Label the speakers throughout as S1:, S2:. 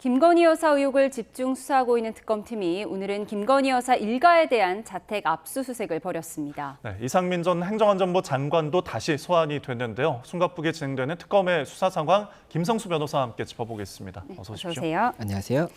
S1: 김건희 여사 의혹을 집중 수사하고 있는 특검팀이 오늘은 김건희 여사 일가에 대한 자택 압수수색을 벌였습니다.
S2: 네, 이상민 전 행정안전부 장관도 다시 소환이 됐는데요. 숨가쁘게 진행되는 특검의 수사 상황 김성수 변호사와 함께 짚어보겠습니다.
S1: 네,
S2: 어서 오십시오.
S1: 어서 오세요.
S3: 안녕하세요.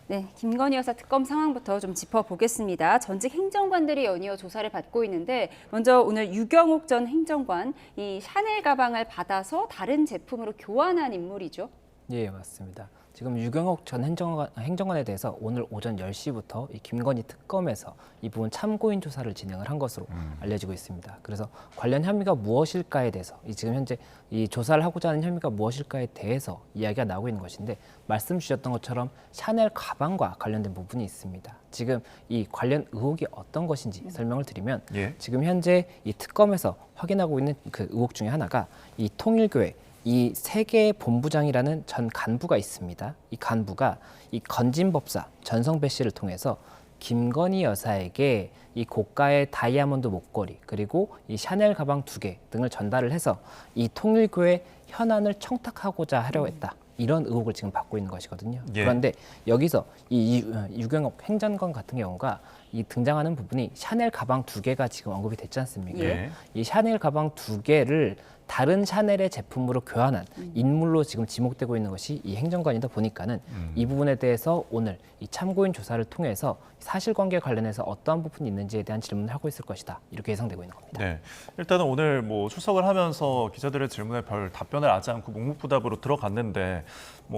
S1: 네, 김건희 여사 특검 상황부터 좀 짚어보겠습니다. 전직 행정관들이 연이어 조사를 받고 있는데 먼저 오늘 유경옥 전 행정관 이 샤넬 가방을 받아서 다른 제품으로 교환한 인물이죠.
S3: 예, 맞습니다. 지금 유경옥 전 행정관에 대해서 오늘 오전 10시부터 이 김건희 특검에서 이 부분 참고인 조사를 진행을 한 것으로 알려지고 있습니다. 그래서 관련 혐의가 무엇일까에 대해서 지금 현재 이 조사를 하고자 하는 혐의가 무엇일까에 대해서 이야기가 나오고 있는 것인데 말씀 주셨던 것처럼 샤넬 가방과 관련된 부분이 있습니다. 지금 이 관련 의혹이 어떤 것인지 설명을 드리면 지금 현재 이 특검에서 확인하고 있는 그 의혹 중에 하나가 이 통일교회 이 세계 본부장이라는 전 간부가 있습니다. 이 간부가 이 건진법사 전성배 씨를 통해서 김건희 여사에게 이 고가의 다이아몬드 목걸이 그리고 이 샤넬 가방 2개 등을 전달을 해서 이 통일교회 현안을 청탁하고자 하려 했다. 이런 의혹을 지금 받고 있는 것이거든요. 그런데 여기서 이 유경옥 행정관 같은 경우가 이 등장하는 부분이 샤넬 가방 2개가 지금 언급이 됐지 않습니까? 이 샤넬 가방 2개를 다른 샤넬의 제품으로 교환한 인물로 지금 지목되고 있는 것이 이 행정관이다 보니까는 이 부분에 대해서 오늘 이 참고인 조사를 통해서 사실관계 관련해서 어떠한 부분이 있는지에 대한 질문을 하고 있을 것이다. 이렇게 예상되고 있는 겁니다.
S2: 네, 일단은 오늘 출석을 하면서 기자들의 질문에 별 답변을 하지 않고 묵묵부답으로 들어갔는데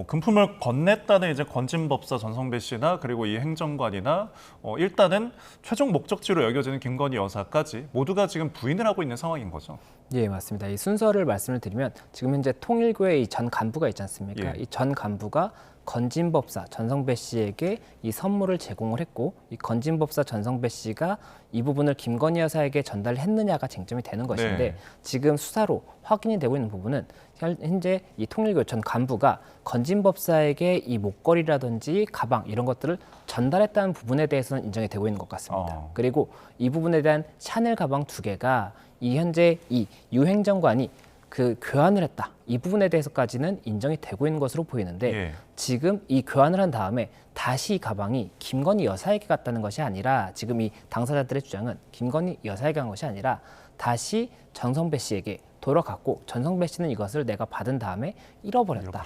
S2: 금품을 건넸다는 이제 건진법사 전성배 씨나 그리고 이 행정관이나 일단은 최종 목적지로 여겨지는 김건희 여사까지 모두가 지금 부인을 하고 있는 상황인 거죠.
S3: 예, 맞습니다. 이 순서를 말씀을 드리면 지금 현재 통일교회 이 전 간부가 있지 않습니까? 이 전 간부가 건진법사 전성배 씨에게 이 선물을 제공을 했고 이 건진법사 전성배 씨가 이 부분을 김건희 여사에게 전달했느냐가 쟁점이 되는 것인데 지금 수사로 확인이 되고 있는 부분은 현재 이 통일교 전 간부가 건진법사에게 이 목걸이라든지 가방 이런 것들을 전달했다는 부분에 대해서는 인정이 되고 있는 것 같습니다. 그리고 이 부분에 대한 샤넬 가방 2개가 이 현재 이 유 행정관이 그 교환을 했다. 이 부분에 대해서까지는 인정이 되고 있는 것으로 보이는데 지금 이 교환을 한 다음에 다시 이 가방이 김건희 여사에게 갔다는 것이 아니라 지금 이 당사자들의 주장은 김건희 여사에게 간 것이 아니라 다시 전성배 씨에게 돌아갔고 전성배 씨는 이것을 내가 받은 다음에 잃어버렸다.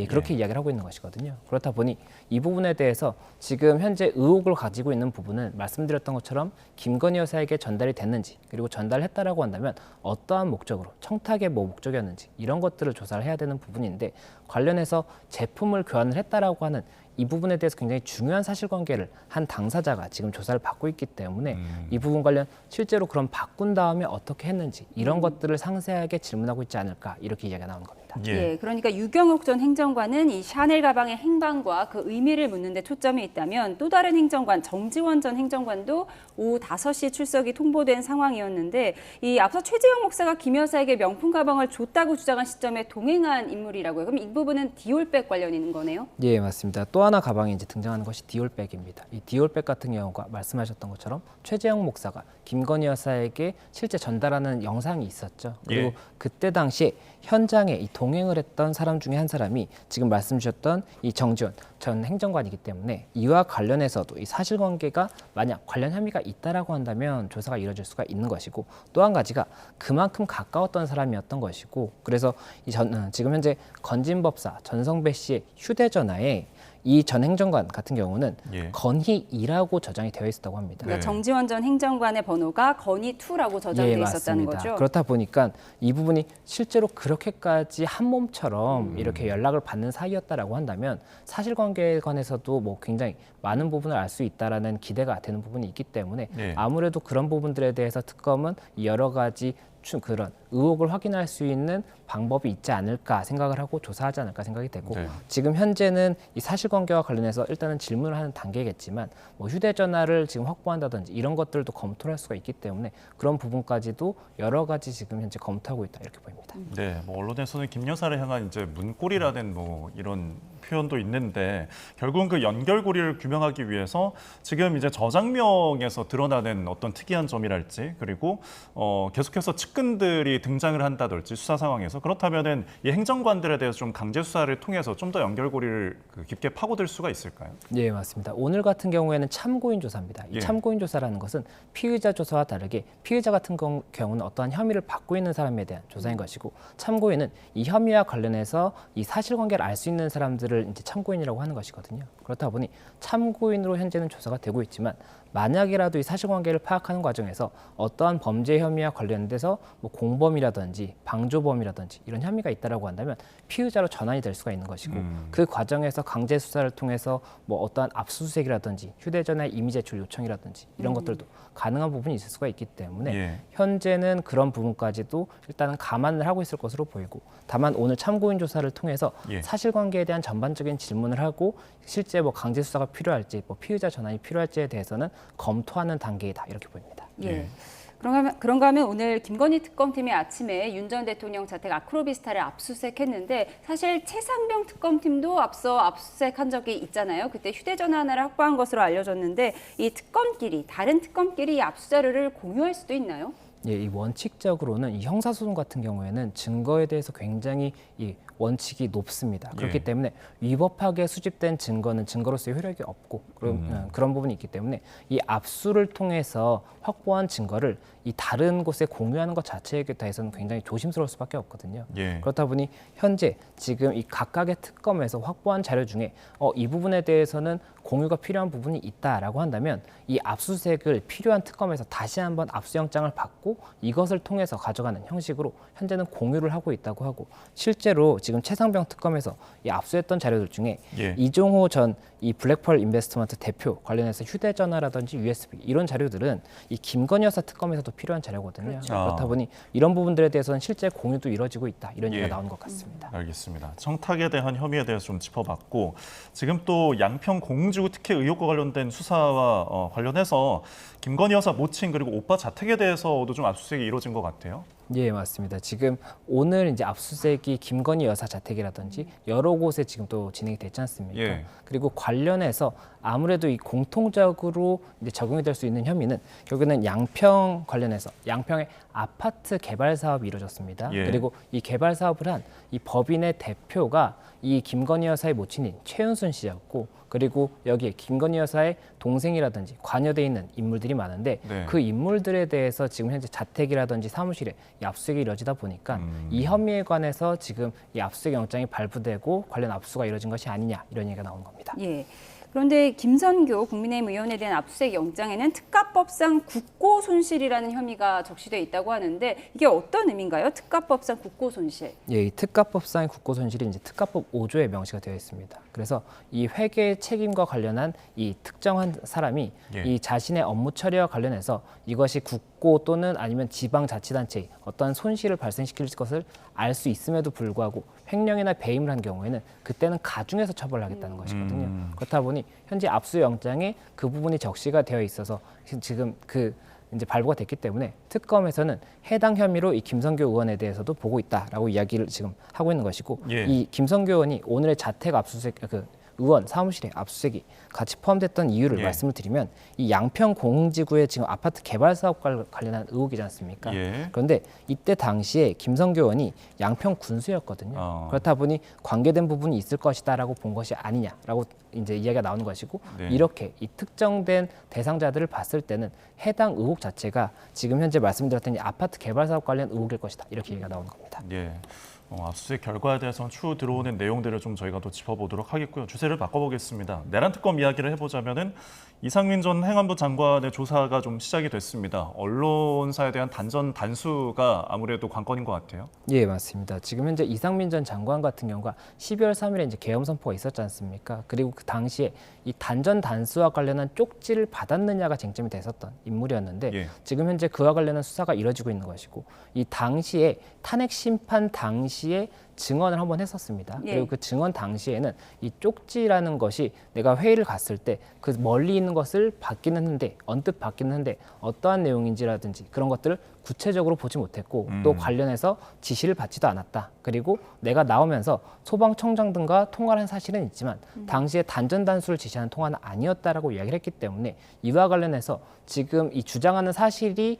S3: 그렇게 이야기를 하고 있는 것이거든요. 그렇다 보니 이 부분에 대해서 지금 현재 의혹을 가지고 있는 부분은 말씀드렸던 것처럼 김건희 여사에게 전달이 됐는지 그리고 전달했다라고 한다면 어떠한 목적으로 청탁의 목적이었는지 이런 것들을 조사를 해야 되는 부분인데 관련해서 제품을 교환을 했다라고 하는 이 부분에 대해서 굉장히 중요한 사실관계를 한 당사자가 지금 조사를 받고 있기 때문에 이 부분 관련 실제로 그럼 바꾼 다음에 어떻게 했는지 이런 것들을 상세하게 질문하고 있지 않을까 이렇게 이야기가 나오는 겁니다.
S1: 그러니까 유경옥 전 행정관은 이 샤넬 가방의 행방과 그 의미를 묻는 데 초점이 있다면 또 다른 행정관 정지원 전 행정관도 오후 5시 출석이 통보된 상황이었는데 이 앞서 최재형 목사가 김 여사에게 명품 가방을 줬다고 주장한 시점에 동행한 인물이라고요. 그럼 이 부분은 디올백 관련 있는 거네요? 예,
S3: 맞습니다. 또 하나 가방에 이제 등장하는 것이 디올백입니다. 이 디올백 같은 경우가 말씀하셨던 것처럼 최재형 목사가 김건희 여사에게 실제 전달하는 영상이 있었죠. 그리고 그때 당시에 현장에 이 동행을 했던 사람 중에 한 사람이 지금 말씀 주셨던 이 정지원 전 행정관이기 때문에 이와 관련해서도 이 사실관계가 만약 관련 혐의가 있다라고 한다면 조사가 이루어질 수가 있는 것이고 또 한 가지가 그만큼 가까웠던 사람이었던 것이고 그래서 지금 현재 건진법사 전성배 씨의 휴대전화에 이 전 행정관 같은 경우는 건희2라고 저장이 되어 있었다고 합니다.
S1: 그러니까 정지원 전 행정관의 번호가 건희2라고 저장되어 있었다는 거죠?
S3: 그렇다 보니까 이 부분이 실제로 그렇게까지 한 몸처럼 이렇게 연락을 받는 사이였다라고 한다면 사실관계에 관해서도 굉장히 많은 부분을 알 수 있다라는 기대가 되는 부분이 있기 때문에 아무래도 그런 부분들에 대해서 특검은 여러 가지 그런 의혹을 확인할 수 있는 방법이 있지 않을까 생각을 하고 조사하지 않을까 생각이 되고 지금 현재는 이 사실관계와 관련해서 일단은 질문을 하는 단계겠지만 휴대전화를 지금 확보한다든지 이런 것들도 검토를 할 수가 있기 때문에 그런 부분까지도 여러 가지 지금 현재 검토하고 있다 이렇게 보입니다.
S2: 네, 언론에서는 김 여사를 향한 이제 문고리라는 이런 표현도 있는데 결국은 그 연결고리를 규명하기 위해서 지금 이제 저장명에서 드러나는 어떤 특이한 점이랄지 그리고 계속해서 측근들이 경찰이 등장을 한다든지 수사 상황에서 그렇다면은 이 행정관들에 대해서 좀 강제 수사를 통해서 좀 더 연결고리를 깊게 파고들 수가 있을까요?
S3: 예, 맞습니다. 오늘 같은 경우에는 참고인 조사입니다. 이
S2: 예.
S3: 참고인 조사라는 것은 피의자 조사와 다르게 피의자 같은 경우는 어떠한 혐의를 받고 있는 사람에 대한 조사인 것이고 참고인은 이 혐의와 관련해서 이 사실관계를 알 수 있는 사람들을 이제 참고인이라고 하는 것이거든요. 그렇다 보니 참고인으로 현재는 조사가 되고 있지만 만약이라도 이 사실관계를 파악하는 과정에서 어떠한 범죄 혐의와 관련돼서 뭐 공범이라든지 방조범이라든지 이런 혐의가 있다라고 한다면 피의자로 전환이 될 수가 있는 것이고 그 과정에서 강제 수사를 통해서 뭐 어떠한 압수수색이라든지 휴대전화의 이미 제출 요청이라든지 이런 것들도 가능한 부분이 있을 수가 있기 때문에
S2: 예.
S3: 현재는 그런 부분까지도 일단은 감안을 하고 있을 것으로 보이고 다만 오늘 참고인 조사를 통해서
S2: 예.
S3: 사실관계에 대한 전반적인 질문을 하고 실제 뭐 강제 수사가 필요할지 뭐 피의자 전환이 필요할지에 대해서는 검토하는 단계이다 이렇게 보입니다.
S1: 예. 그런가 하면 오늘 김건희 특검팀이 아침에 윤 전 대통령 자택 아크로비스타를 압수수색했는데 사실 최상병 특검팀도 앞서 압수수색한 적이 있잖아요. 그때 휴대전화 하나를 확보한 것으로 알려졌는데 이 특검끼리 다른 특검끼리 이 압수 자료를 공유할 수도 있나요?
S3: 예, 이 원칙적으로는 이 형사소송 같은 경우에는 증거에 대해서 굉장히 이 원칙이 높습니다. 그렇기
S2: 예.
S3: 때문에 위법하게 수집된 증거는 증거로서의 효력이 없고 그런 부분이 있기 때문에 이 압수를 통해서 확보한 증거를 이 다른 곳에 공유하는 것 자체에 대해서는 굉장히 조심스러울 수밖에 없거든요.
S2: 예.
S3: 그렇다 보니 현재 지금 이 각각의 특검에서 확보한 자료 중에 이 부분에 대해서는 공유가 필요한 부분이 있다라고 한다면 이 압수수색을 필요한 특검에서 다시 한번 압수영장을 받고 이것을 통해서 가져가는 형식으로 현재는 공유를 하고 있다고 하고 실제로 지금 최상병 특검에서 이 압수했던 자료들 중에
S2: 예.
S3: 이종호 전 이 블랙펄 인베스트먼트 대표 관련해서 휴대전화라든지 USB 이런 자료들은 이 김건희 여사 특검에서도 필요한 자료거든요.
S1: 그렇죠.
S3: 그렇다 보니 이런 부분들에 대해서는 실제 공유도 이루어지고 있다 이런
S2: 예.
S3: 얘기가 나온 것 같습니다.
S2: 알겠습니다. 청탁에 대한 혐의에 대해서 좀 짚어봤고 지금 또 양평 공주 특혜 의혹과 관련된 수사와 관련해서 김건희 여사 모친 그리고 오빠 자택에 대해서도 좀 압수수색이 이루어진 것 같아요.
S3: 예, 맞습니다. 지금 오늘 이제 압수수색이 김건희 여사 자택이라든지 여러 곳에 지금 또 진행이 됐지 않습니까?
S2: 예.
S3: 그리고 관련해서 아무래도 이 공통적으로 이제 적용이 될 수 있는 혐의는 결국에는 양평 관련해서 양평의 아파트 개발 사업이 이루어졌습니다.
S2: 예.
S3: 그리고 이 개발 사업을 한 이 법인의 대표가 이 김건희 여사의 모친인 최은순 씨였고 그리고 여기에 김건희 여사의 동생이라든지 관여돼 있는 인물들이 많은데
S2: 네.
S3: 그 인물들에 대해서 지금 현재 자택이라든지 사무실에 이 압수수색이 이루어지다 보니까 이 혐의에 관해서 지금 이 압수수색 영장이 발부되고 관련 압수가 이루어진 것이 아니냐 이런 얘기가 나온 겁니다.
S1: 예. 그런데 김선교 국민의힘 의원에 대한 압수수색 영장에는 특가법상 국고 손실이라는 혐의가 적시돼 있다고 하는데 이게 어떤 의미인가요? 특가법상 국고 손실.
S3: 예, 이 특가법상의 국고 손실이 이제 특가법 5조에 명시가 되어 있습니다. 그래서 이 회계 책임과 관련한 이 특정한 사람이
S2: 예.
S3: 이 자신의 업무 처리와 관련해서 이것이 국고 또는 아니면 지방자치단체의 어떤 손실을 발생시킬 것을 알 수 있음에도 불구하고 횡령이나 배임을 한 경우에는 그때는 가중해서 처벌하겠다는 것이거든요. 그렇다 보니 현재 압수영장에 그 부분이 적시가 되어 있어서 지금 이제 발부가 됐기 때문에 특검에서는 해당 혐의로 이 김선교 의원에 대해서도 보고 있다라고 이야기를 지금 하고 있는 것이고
S2: 예.
S3: 이 김선교 의원이 오늘의 자택 압수수색 의원 사무실에 압수수색이 같이 포함됐던 이유를
S2: 예.
S3: 말씀을 드리면 이 양평 공흥지구의 지금 아파트 개발 사업과 관련한 의혹이지 않습니까?
S2: 예.
S3: 그런데 이때 당시에 김선교 의원이 양평 군수였거든요. 그렇다 보니 관계된 부분이 있을 것이다라고 본 것이 아니냐라고 이제 이야기가 나오는 것이고
S2: 네.
S3: 이렇게 이 특정된 대상자들을 봤을 때는 해당 의혹 자체가 지금 현재 말씀드렸던 이 아파트 개발 사업 관련 의혹일 것이다 이렇게 얘기가 나오는 겁니다.
S2: 예. 압수수색 결과에 대해서는 추후 들어오는 내용들을 좀 저희가 또 짚어보도록 하겠고요. 주제를 바꿔보겠습니다. 내란 특검 이야기를 해보자면은 이상민 전 행안부 장관의 조사가 좀 시작이 됐습니다. 언론사에 대한 단수가 아무래도 관건인 것 같아요.
S3: 예, 맞습니다. 지금 현재 이상민 전 장관 같은 경우가 12월 3일에 이제 계엄 선포가 있었지 않습니까? 그리고 그 당시에 이 단수와 관련한 쪽지를 받았느냐가 쟁점이 됐었던 인물이었는데
S2: 예.
S3: 지금 현재 그와 관련한 수사가 이뤄지고 있는 것이고 이 당시에 탄핵 심판 당시에 증언을 한번 했었습니다.
S1: 예.
S3: 그리고 그 증언 당시에는 이 쪽지라는 것이 내가 회의를 갔을 때 그 멀리 있는 것을 받기는 했는데 언뜻 받기는 했는데 어떠한 내용인지라든지 그런 것들을 구체적으로 보지 못했고 또 관련해서 지시를 받지도 않았다. 그리고 내가 나오면서 소방청장 등과 통화를 한 사실은 있지만 당시에 단전단수를 지시하는 통화는 아니었다라고 이야기를 했기 때문에 이와 관련해서 지금 이 주장하는 사실이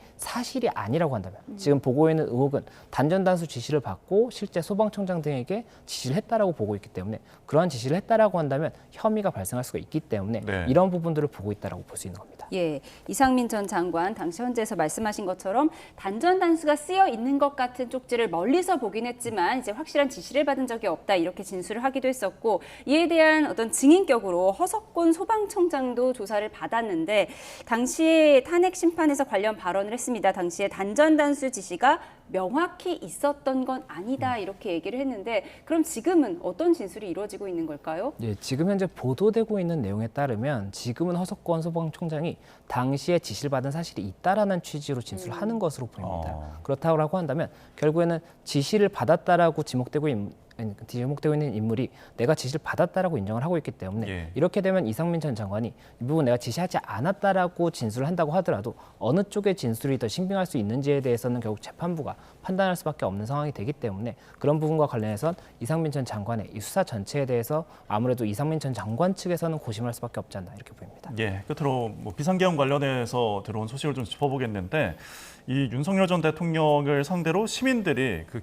S3: 아니라고 한다면 지금 보고 있는 의혹은 단전단수 지시를 받고 실제 소방청장 등에게 지시를 했다라고 보고 있기 때문에 그러한 지시를 했다라고 한다면 혐의가 발생할 수가 있기 때문에
S2: 네.
S3: 이런 부분들을 보고 있다라고 볼 수 있는 겁니다.
S1: 예, 이상민 전 장관 당시 현재에서 말씀하신 것처럼 단전 단수가 쓰여 있는 것 같은 쪽지를 멀리서 보긴 했지만 이제 확실한 지시를 받은 적이 없다 이렇게 진술을 하기도 했었고 이에 대한 어떤 증인격으로 허석곤 소방청장도 조사를 받았는데 당시에 탄핵 심판에서 관련 발언을 했습니다. 당시에 단전 단수 지시가 명확히 있었던 건 아니다 이렇게 얘기를 했는데 그럼 지금은 어떤 진술이 이루어지고 있는 걸까요?
S3: 예, 지금 현재 보도되고 있는 내용에 따르면 지금은 허석권 소방청장이 당시에 지시를 받은 사실이 있다라는 취지로 진술하는 것으로 보입니다. 그렇다고 한다면 결국에는 지시를 받았다라고 지목되고 있는 인물이 내가 지시를 받았다라고 인정을 하고 있기 때문에
S2: 예.
S3: 이렇게 되면 이상민 전 장관이 이 부분 내가 지시하지 않았다라고 진술을 한다고 하더라도 어느 쪽의 진술이 더 신빙할 수 있는지에 대해서는 결국 재판부가 판단할 수밖에 없는 상황이 되기 때문에 그런 부분과 관련해서 이상민 전 장관의 이 수사 전체에 대해서 아무래도 이상민 전 장관 측에서는 고심할 수밖에 없지 않나 이렇게 보입니다.
S2: 예, 끝으로 뭐 비상계엄 관련해서 들어온 소식을 좀 짚어보겠는데 이 윤석열 전 대통령을 상대로 시민들이 그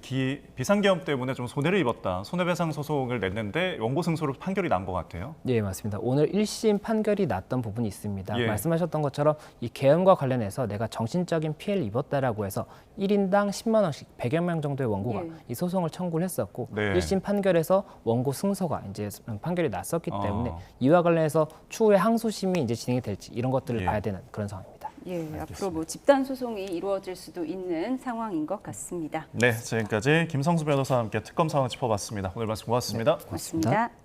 S2: 비상계엄 때문에 좀 손해를 입었다. 손해배상 소송을 냈는데 원고 승소로 판결이 난 것 같아요.
S3: 네, 맞습니다. 오늘 1심 판결이 났던 부분이 있습니다.
S2: 예.
S3: 말씀하셨던 것처럼 이 계엄과 관련해서 내가 정신적인 피해를 입었다라고 해서 1인당 10만 원씩 100여 명 정도의 원고가
S1: 예.
S3: 이 소송을 청구를 했었고
S2: 네.
S3: 1심 판결에서 원고 승소가 이제 판결이 났었기 때문에
S2: 어.
S3: 이와 관련해서 추후에 항소심이 이제 진행이 될지 이런 것들을
S2: 예.
S3: 봐야 되는 그런 상황입니다.
S1: 예, 앞으로 뭐 집단 소송이 이루어질 수도 있는 상황인 것 같습니다.
S2: 네, 지금까지 김성수 변호사와 함께 특검 상황 짚어봤습니다. 오늘 말씀 고맙습니다.
S1: 고맙습니다.